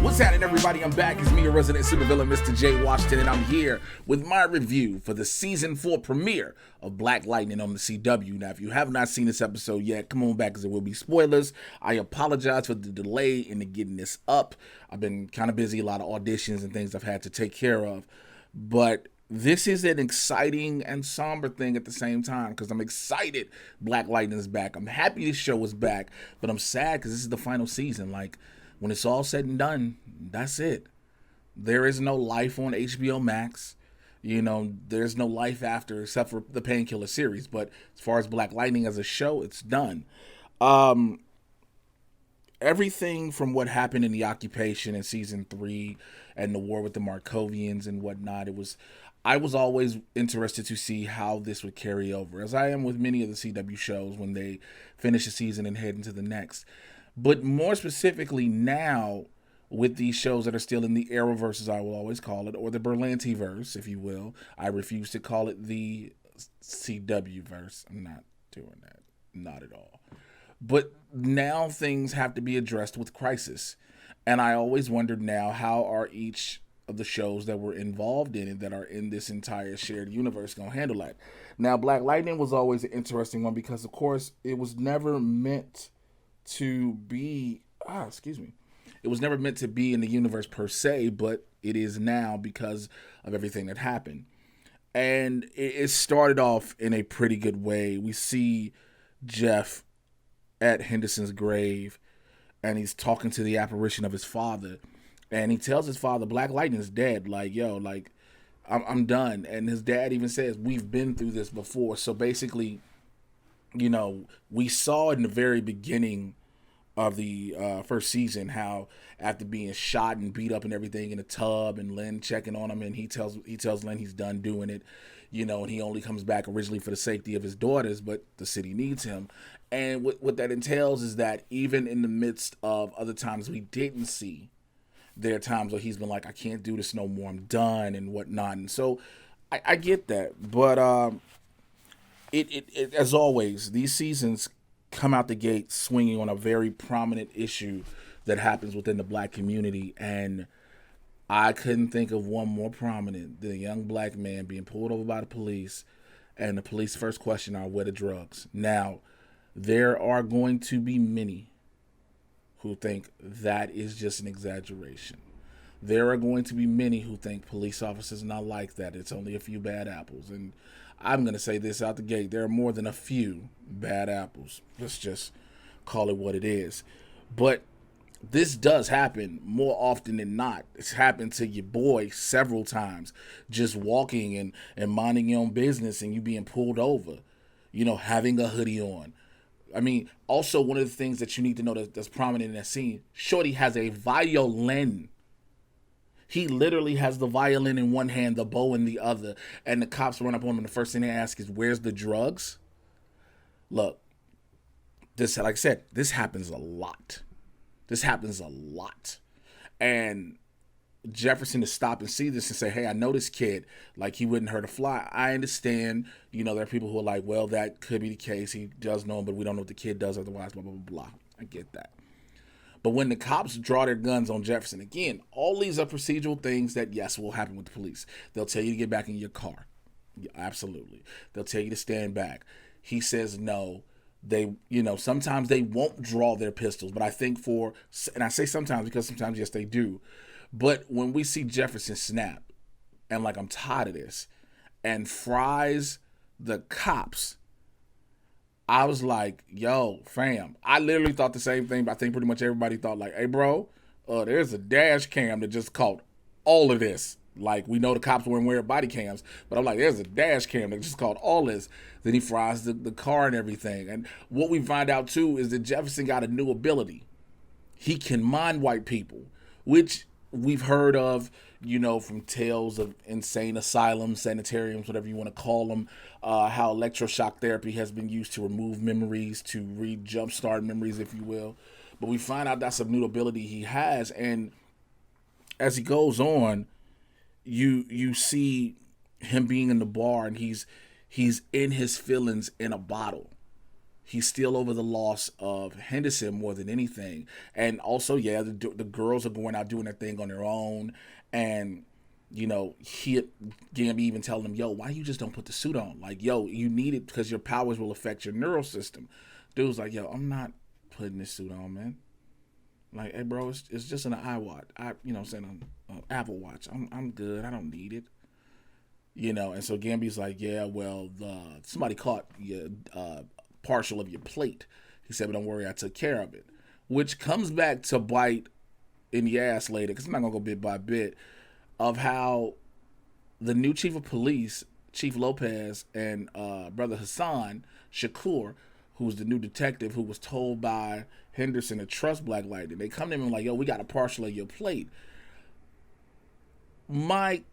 What's happening, everybody? I'm back. It's me, your resident supervillain, Mr. J. Washington, and I'm here with my review for the Season 4 premiere of Black Lightning on the CW. Now, if you have not seen this episode yet, come on back because there will be spoilers. I apologize for the delay in getting this up. I've been kind of busy, a lot of auditions and things I've had to take care of. But this is an exciting and somber thing at the same time because I'm excited Black Lightning is back. I'm happy this show is back, but I'm sad because this is the final season. When it's all said and done, that's it. There is no life on HBO Max. There's no life after except for the Painkiller series. But as far as Black Lightning as a show, it's done. Everything from what happened in the occupation in season 3 and the war with the Markovians and whatnot, I was always interested to see how this would carry over, as I am with many of the CW shows when they finish a season and head into the next. But more specifically now, with these shows that are still in the Arrowverse, as I will always call it, or the Berlantiverse, if you will. I refuse to call it the CW-verse. I'm not doing that. Not at all. But now things have to be addressed with crisis. And I always wondered now, how are each of the shows that were involved in it, that are in this entire shared universe, going to handle that? Now, Black Lightning was always an interesting one because, of course, it was never meant to be it was never meant to be in the universe per se, but it is now because of everything that happened. And it started off in a pretty good way. We see Jeff at Henderson's grave, and he's talking to the apparition of his father, and he tells his father Black Lightning's dead. I'm done. And his dad even says, we've been through this before. So basically, we saw in the very beginning of the first season how after being shot and beat up and everything in a tub, and Lynn checking on him, and he tells Lynn he's done doing it, and he only comes back originally for the safety of his daughters, but the city needs him. And what that entails is that even in the midst of other times we didn't see, there are times where he's been like, I can't do this no more, I'm done and whatnot. And so I get that, but it as always, these seasons come out the gate swinging on a very prominent issue that happens within the black community, and I couldn't think of one more prominent than a young black man being pulled over by the police, and the police first question are, where the drugs? Now, there are going to be many who think that is just an exaggeration. There are going to be many who think police officers are not like that. It's only a few bad apples. And I'm going to say this out the gate. There are more than a few bad apples. Let's just call it what it is. But this does happen more often than not. It's happened to your boy several times. Just walking and minding your own business and you being pulled over. Having a hoodie on. I mean, also one of the things that you need to know that's prominent in that scene, Shorty has a violin. He literally has the violin in one hand, the bow in the other, and the cops run up on him, and the first thing they ask is, where's the drugs? Look, like I said, this happens a lot. And Jefferson to stop and see this and say, hey, I know this kid, he wouldn't hurt a fly. I understand, there are people who are like, well, that could be the case. He does know him, but we don't know what the kid does otherwise, blah, blah, blah, blah. I get that. But when the cops draw their guns on Jefferson, again, all these are procedural things that, yes, will happen with the police. They'll tell you to get back in your car. Yeah, absolutely. They'll tell you to stand back. He says no. They, sometimes they won't draw their pistols, but I think and I say sometimes because sometimes, yes, they do. But when we see Jefferson snap, and I'm tired of this, and fries the cops, I was like, yo, fam. I literally thought the same thing, but I think pretty much everybody thought hey, bro, there's a dash cam that just caught all of this. We know the cops weren't wearing body cams, but I'm like, there's a dash cam that just caught all this. Then he fries the car and everything. And what we find out, too, is that Jefferson got a new ability. He can mind wipe people, which we've heard of, from tales of insane asylums, sanitariums, whatever you want to call them, how electroshock therapy has been used to remove memories, to jumpstart memories, if you will. But we find out that's a new ability he has, and as he goes on, you see him being in the bar, and he's in his feelings in a bottle. He's still over the loss of Henderson more than anything. And also, yeah, the girls are going out doing their thing on their own. And, Gamby even telling him, yo, why you just don't put the suit on? Like, yo, you need it because your powers will affect your neural system. Dude's like, yo, I'm not putting this suit on, man. Like, hey, bro, it's just an iWatch. An Apple Watch. I'm good. I don't need it. And so Gamby's like, yeah, well, somebody caught partial of your plate. He said, but don't worry, I took care of it. Which comes back to bite in the ass later, because I'm not going to go bit by bit, of how the new chief of police, Chief Lopez, and brother Hassan Shakur, who's the new detective who was told by Henderson to trust Black Lightning, they come to him and like, yo, we got a partial of your plate. My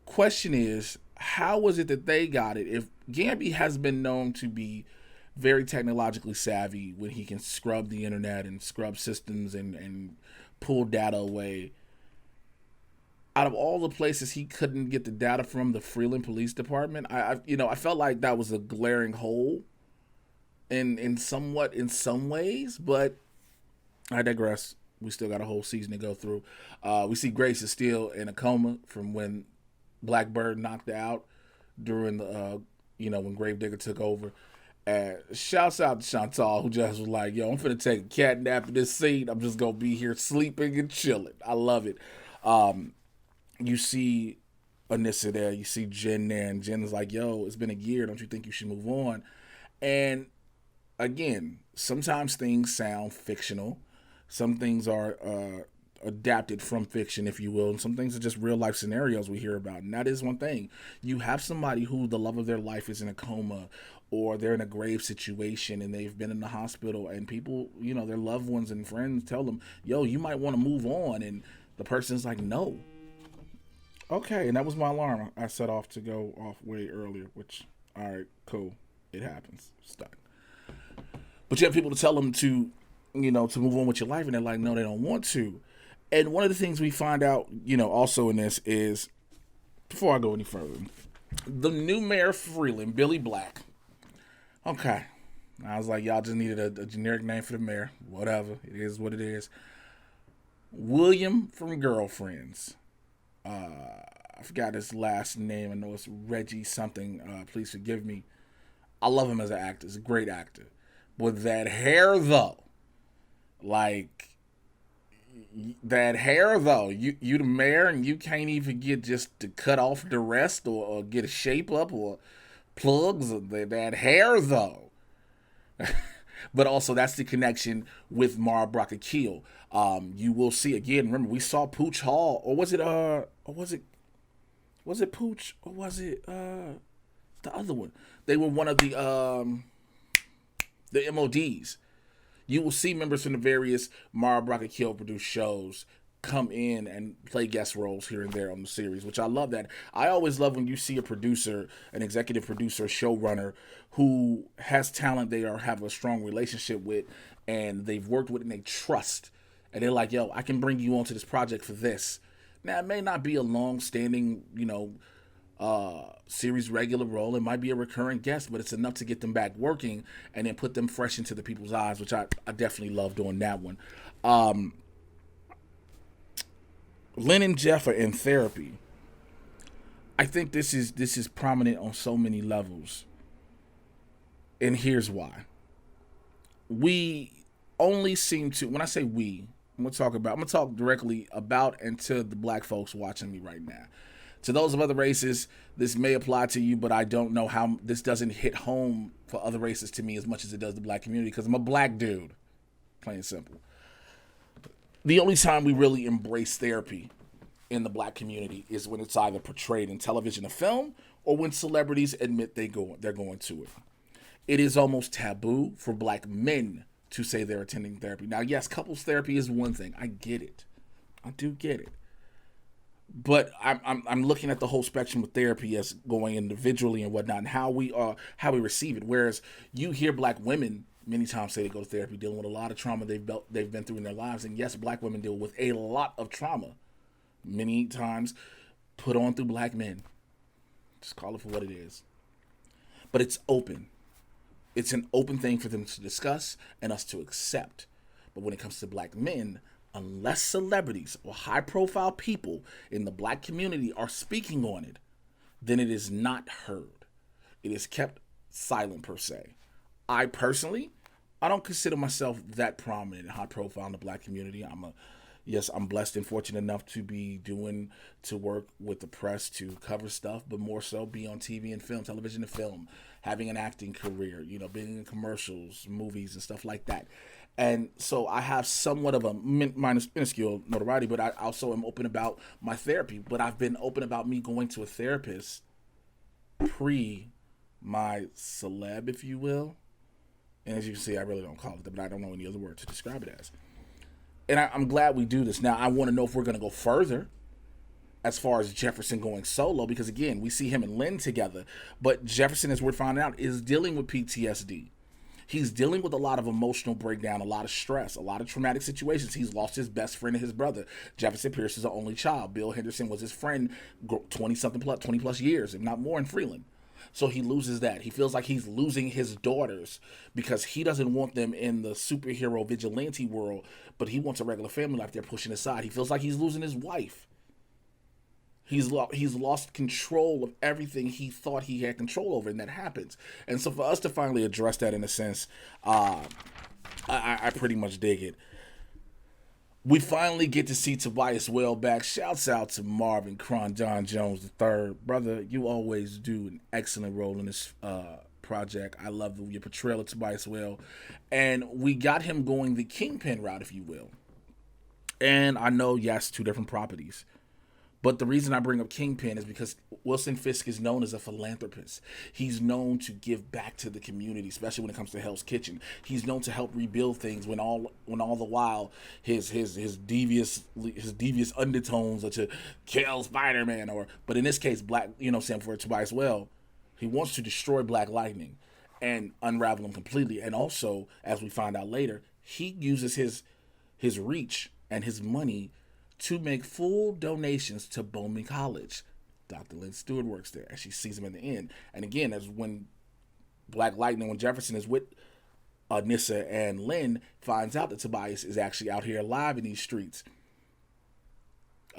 question is, how was it that they got it? If Gamby has been known to be very technologically savvy when he can scrub the internet and scrub systems and pull data away, out of all the places he couldn't get the data from, the Freeland Police Department, I felt like that was a glaring hole in some ways, but I digress. We still got a whole season to go through. We see Grace is still in a coma from when Blackbird knocked out during the when Gravedigger took over. Shouts out to Chantal, who just was like, yo, I'm finna take a cat nap in this seat. I'm just gonna be here sleeping and chilling. I love it. You see Anissa there, you see Jen there, and Jen is like, yo, it's been a year, don't you think you should move on? And again, sometimes things sound fictional. Some things are adapted from fiction, if you will, and some things are just real life scenarios we hear about. And that is one thing. You have somebody who the love of their life is in a coma, or they're in a grave situation and they've been in the hospital, and people, their loved ones and friends tell them, yo, you might want to move on. And the person's like, no. Okay, and that was my alarm. I set off to go off way earlier, which, all right, cool. It happens. It's done. But you have people to tell them to move on with your life, and they're like, no, they don't want to. And one of the things we find out, also in this is, before I go any further, the new mayor of Freeland, Billy Black. Okay. I was like, y'all just needed a generic name for the mayor. Whatever. It is what it is. William from Girlfriends. I forgot his last name. I know it's Reggie something. Please forgive me. I love him as an actor. He's a great actor. But that hair, though. You the mayor and you can't even get just to cut off the rest or get a shape up or plugs. That hair, though. But also that's the connection with Mara Brock-Akil. You will see again. Remember, we saw Pooch Hall, or was it Pooch, or was it the other one? They were one of the MODs. You will see members from the various Mara Brock-Akil produced shows come in and play guest roles here and there on the series, which I love that. I always love when you see a producer, an executive producer, showrunner who has talent they have a strong relationship with, and they've worked with and they trust. And they're like, yo, I can bring you onto this project for this. Now, it may not be a long-standing, series regular role. It might be a recurring guest, but it's enough to get them back working and then put them fresh into the people's eyes, which I definitely love doing that one. Lynn and Jeff are in therapy. I think this is prominent on so many levels. And here's why. We only seem to, when I say we, I'm going to talk directly about and to the black folks watching me right now. To those of other races, this may apply to you, but I don't know how this doesn't hit home for other races to me as much as it does the black community, because I'm a black dude, plain and simple. The only time we really embrace therapy in the black community is when it's either portrayed in television or film, or when celebrities admit they're going to it. It is almost taboo for black men to say they're attending therapy. Now, yes, couples therapy is one thing. I get it. I do get it. But I'm looking at the whole spectrum of therapy as going individually and whatnot, and how we receive it. Whereas you hear black women many times say they go to therapy, dealing with a lot of trauma they've been through in their lives. And yes, black women deal with a lot of trauma, many times put on through black men. Just call it for what it is. But it's open. It's an open thing for them to discuss and us to accept. But when it comes to black men, unless celebrities or high profile people in the black community are speaking on it, then it is not heard. It is kept silent per se. I personally, I don't consider myself that prominent and high profile in the black community. I'm blessed and fortunate enough to work with the press to cover stuff, but more so be on TV and film, television and film, having an acting career, being in commercials, movies and stuff like that. And so I have somewhat of a minuscule notoriety, but I also am open about my therapy. But I've been open about me going to a therapist pre my celeb, if you will. And as you can see, I really don't call it that, but I don't know any other word to describe it as. And I'm glad we do this. Now, I want to know if we're going to go further as far as Jefferson going solo, because again, we see him and Lynn together. But Jefferson, as we're finding out, is dealing with PTSD. He's dealing with a lot of emotional breakdown, a lot of stress, a lot of traumatic situations. He's lost his best friend and his brother. Jefferson Pierce is the only child. Bill Henderson was his friend 20 plus years, if not more, in Freeland. So he loses that. He feels like he's losing his daughters because he doesn't want them in the superhero vigilante world, but he wants a regular family life they're pushing aside. He feels like he's losing his wife. He's lost control of everything he thought he had control over, and that happens. And so for us to finally address that in a sense, I pretty much dig it. We finally get to see Tobias well back. Shouts out to Marvin Cron John Jones III. Brother, you always do an excellent role in this project. I love your portrayal of Tobias well. And we got him going the Kingpin route, if you will. And I know, yes, two different properties. But the reason I bring up Kingpin is because Wilson Fisk is known as a philanthropist. He's known to give back to the community, especially when it comes to Hell's Kitchen. He's known to help rebuild things when all the while his devious undertones are to kill Spider-Man but in this case for Tobias Well, he wants to destroy Black Lightning and unravel him completely. And also, as we find out later, he uses his reach and his money to make full donations to Bowman College. Dr. Lynn Stewart works there, and she sees him in the end. And again, as when Black Lightning, when Jefferson is with Nissa and Lynn, finds out that Tobias is actually out here alive in these streets.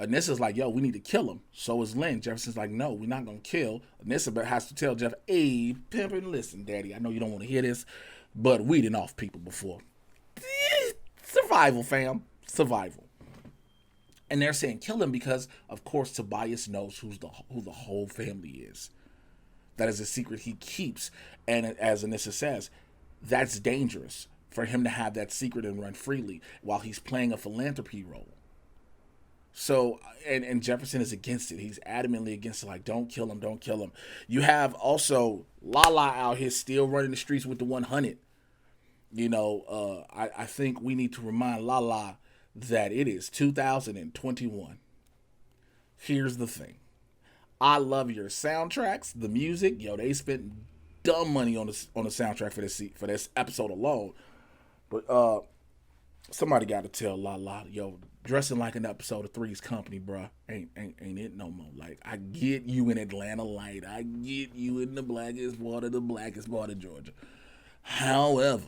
Anissa's like, yo, we need to kill him. So is Lynn. Jefferson's like, no, we're not going to kill. Anissa but has to tell Jeff, hey, pimpin', listen, daddy, I know you don't want to hear this, but weeding off people before. Survival, fam. Survival. And they're saying kill him because, of course, Tobias knows who the whole family is. That is a secret he keeps. And as Anissa says, that's dangerous for him to have that secret and run freely while he's playing a philanthropy role. So, and Jefferson is against it. He's adamantly against it, like, don't kill him, don't kill him. You have also Lala out here still running the streets with the 100. I think we need to remind Lala that it is 2021. Here's the thing. I love your soundtracks, the music. Yo, they spent dumb money on the soundtrack for this episode alone. But somebody got to tell Lala, yo, dressing like an episode of Three's Company, bruh, ain't it no more. Like, I get you in Atlanta Light. I get you in the blackest part of Georgia. However,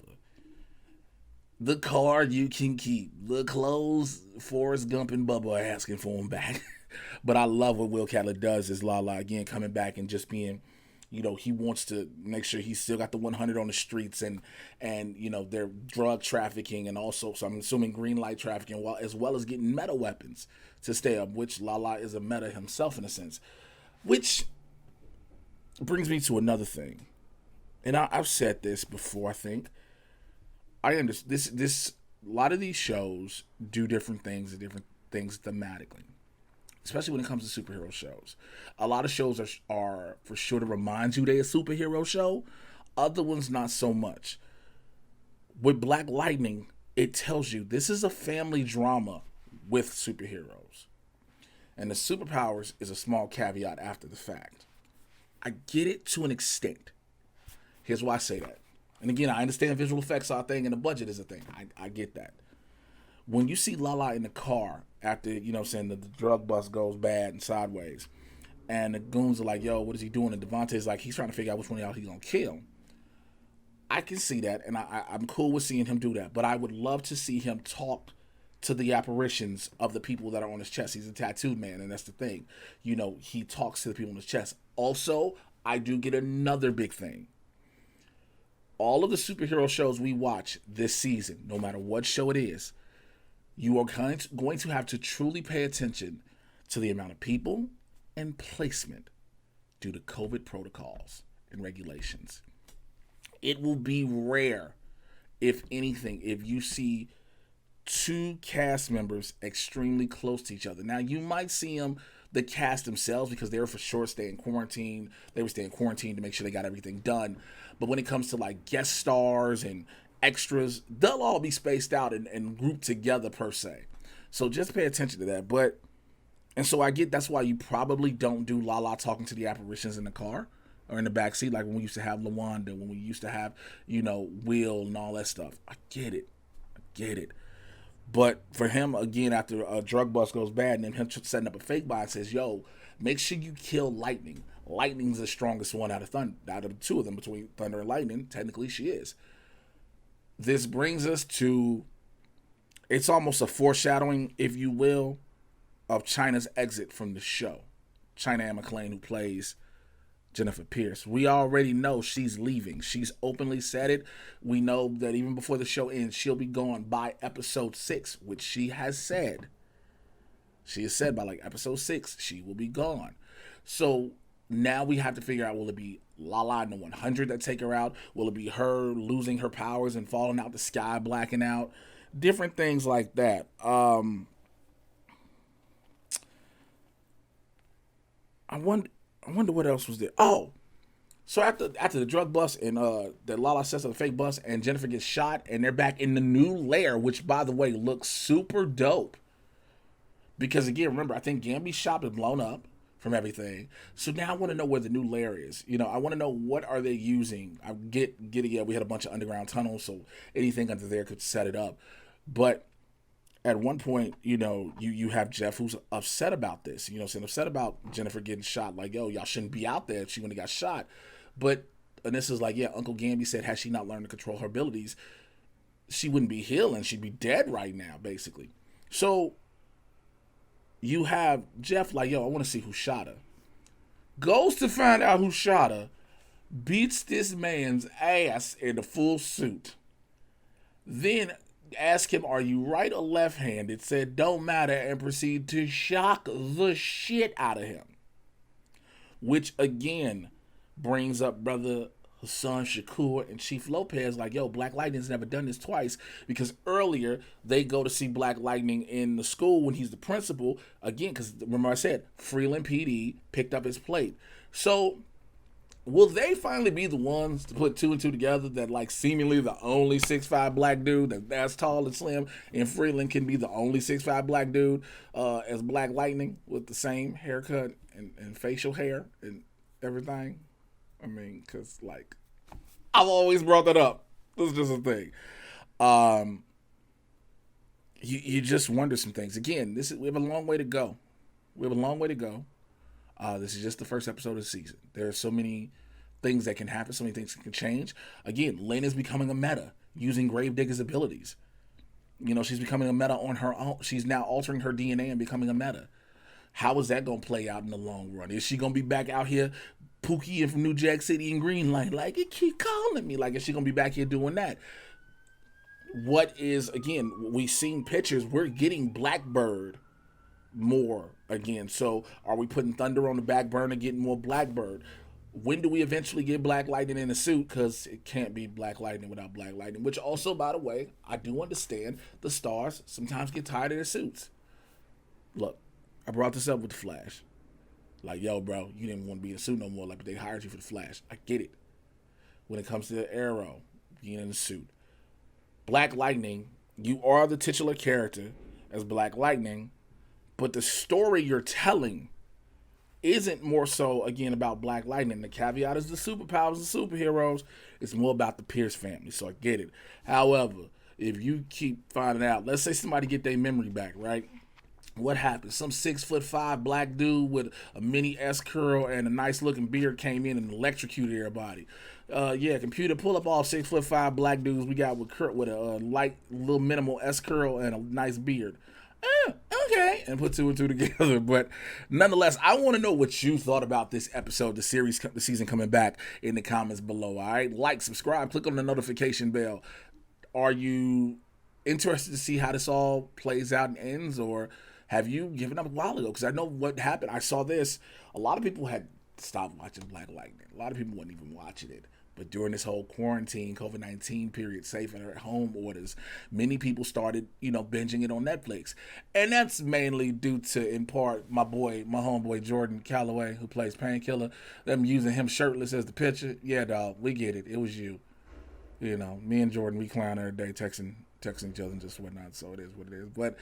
the car you can keep. The clothes, Forrest Gump and Bubba are asking for them back. But I love what Will Cutler does is Lala, again, coming back and just being, he wants to make sure he's still got the 100 on the streets and they're drug trafficking and also, so I'm assuming green light trafficking, as well as getting meta weapons to stay up, which Lala is a meta himself in a sense. Which brings me to another thing. And I've said this before, I think. I understand this. A lot of these shows do different things thematically, especially when it comes to superhero shows. A lot of shows are for sure to remind you they're a superhero show. Other ones not so much. With Black Lightning, it tells you this is a family drama with superheroes, and the superpowers is a small caveat after the fact. I get it to an extent. Here's why I say that. And again, I understand visual effects are a thing and the budget is a thing. I get that. When you see Lala in the car after, the drug bust goes bad and sideways, and the goons are like, yo, what is he doing? And Devontae's like, he's trying to figure out which one of y'all he's going to kill. I can see that, and I'm cool with seeing him do that. But I would love to see him talk to the apparitions of the people that are on his chest. He's a tattooed man, and that's the thing. He talks to the people on his chest. Also, I do get another big thing. All of the superhero shows we watch this season, no matter what show it is, you are going to have to truly pay attention to the amount of people and placement due to COVID protocols and regulations. It will be rare, if anything, if you see two cast members extremely close to each other. Now, you might see them, the cast themselves, because they were for sure staying quarantined. They were staying quarantined to make sure they got everything done. But when it comes to like guest stars and extras, they'll all be spaced out and grouped together per se. So just pay attention to that. And so I get that's why you probably don't do Lala talking to the apparitions in the car or in the backseat, like when we used to have LaWanda, when we used to have, Will and all that stuff. I get it. But for him, again, after a drug bust goes bad and then him setting up a fake buy and says, yo, make sure you kill Lightning. Lightning's the strongest one out of the two of them, between Thunder and Lightning. Technically, she is. This brings us to, it's almost a foreshadowing, if you will, of China's exit from the show. China Anne McClain, who plays Jennifer Pierce. We already know she's leaving. She's openly said it. We know that even before the show ends, she'll be gone by episode 6, which she has said. She has said by like episode 6, she will be gone. So now we have to figure out, will it be Lala and the 100 that take her out? Will it be her losing her powers and falling out the sky, blacking out? Different things like that. I wonder what else was there. Oh, so after the drug bust and that Lala sets up a fake bust and Jennifer gets shot and they're back in the new lair, which by the way looks super dope. Because again, remember, I think Gambi's shop is blown up from everything. So now I want to know where the new lair is. I want to know what are they using. I get it. Yeah, we had a bunch of underground tunnels, so anything under there could set it up. But at one point, you have Jeff who's upset about this, saying upset about Jennifer getting shot. Like, yo, y'all shouldn't be out there if she wouldn't have got shot. But Anissa's like, yeah, Uncle Gambi said, had she not learned to control her abilities, she wouldn't be healing. She'd be dead right now, basically. So you have Jeff like, yo, I want to see who shot her. Goes to find out who shot her, beats this man's ass in a full suit. Then ask him, are you right or left-handed? Said, don't matter, and proceed to shock the shit out of him. Which, again, brings up Brother Hassan Shakur and Chief Lopez like, yo, Black Lightning's never done this twice, because earlier they go to see Black Lightning in the school when he's the principal. Again, because remember I said, Freeland PD picked up his plate. So will they finally be the ones to put 2 and 2 together that like seemingly the only 6'5" black dude that's tall and slim, and Freeland can be the only 6'5" black dude as Black Lightning with the same haircut and facial hair and everything? I mean, because like I've always brought that up. This is just a thing. You just wonder some things. Again, we have a long way to go. This is just the first episode of the season. There are so many things that can happen, so many things that can change. Again, Lynn is becoming a meta using Gravedigger's abilities. She's becoming a meta on her own. She's now altering her DNA and becoming a meta. How is that going to play out in the long run? Is she going to be back out here, Pookie and from New Jack City and Greenlight? Like, it keep calling me. Like, is she going to be back here doing that? What is, again, we've seen pictures. We're getting Blackbird more again. So are we putting Thunder on the back burner, getting more Blackbird? When do we eventually get Black Lightning in a suit? Because it can't be Black Lightning without Black Lightning. Which also, by the way, I do understand the stars sometimes get tired of their suits. Look, I brought this up with the Flash. Like, yo, bro, you didn't want to be in a suit no more. Like, they hired you for the Flash. I get it. When it comes to the Arrow, being in a suit. Black Lightning, you are the titular character as Black Lightning, but the story you're telling isn't more so, again, about Black Lightning. The caveat is the superpowers and superheroes. It's more about the Pierce family, so I get it. However, if you keep finding out, let's say somebody get their memory back, right? What happened? Some 6'5" black dude with a mini S curl and a nice looking beard came in and electrocuted everybody. Yeah, computer, pull up all 6'5" black dudes we got with a light little minimal S curl and a nice beard. Okay, and put two and two together. But nonetheless, I want to know what you thought about this episode, the season coming back, in the comments below. All right, like, subscribe, click on the notification bell. Are you interested to see how this all plays out and ends, or have you given up a while ago? Because I know what happened. I saw this. A lot of people had stopped watching Black Lightning. A lot of people weren't even watching it. But during this whole quarantine, COVID-19 period, safe and at home orders, many people started, binging it on Netflix. And that's mainly due to, in part, my homeboy Jordan Calloway, who plays Painkiller, them using him shirtless as the picture. Yeah, dog, we get it. It was you. Me and Jordan, we clown every day, texting each other and just whatnot. So it is what it is. But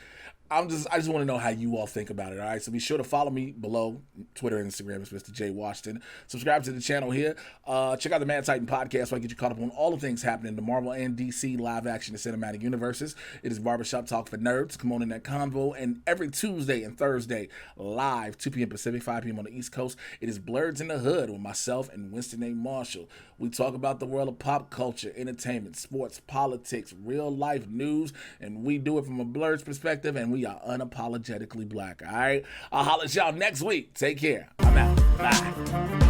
I just want to know how you all think about it. All right. So be sure to follow me below. Twitter and Instagram is Mr. J Washington. Subscribe to the channel here. Check out the Mad Titan podcast where I get you caught up on all the things happening in the Marvel and DC live action and cinematic universes. It is Barbershop Talk for Nerds. Come on in that convo. And every Tuesday and Thursday, live, 2 p.m. Pacific, 5 p.m. on the East Coast, it is Blurs in the Hood with myself and Winston A. Marshall. We talk about the world of pop culture, entertainment, sports, politics, real life news, and we do it from a Blur's perspective, and we are unapologetically black. All right, I'll holler at y'all next week. Take care. I'm out. Bye.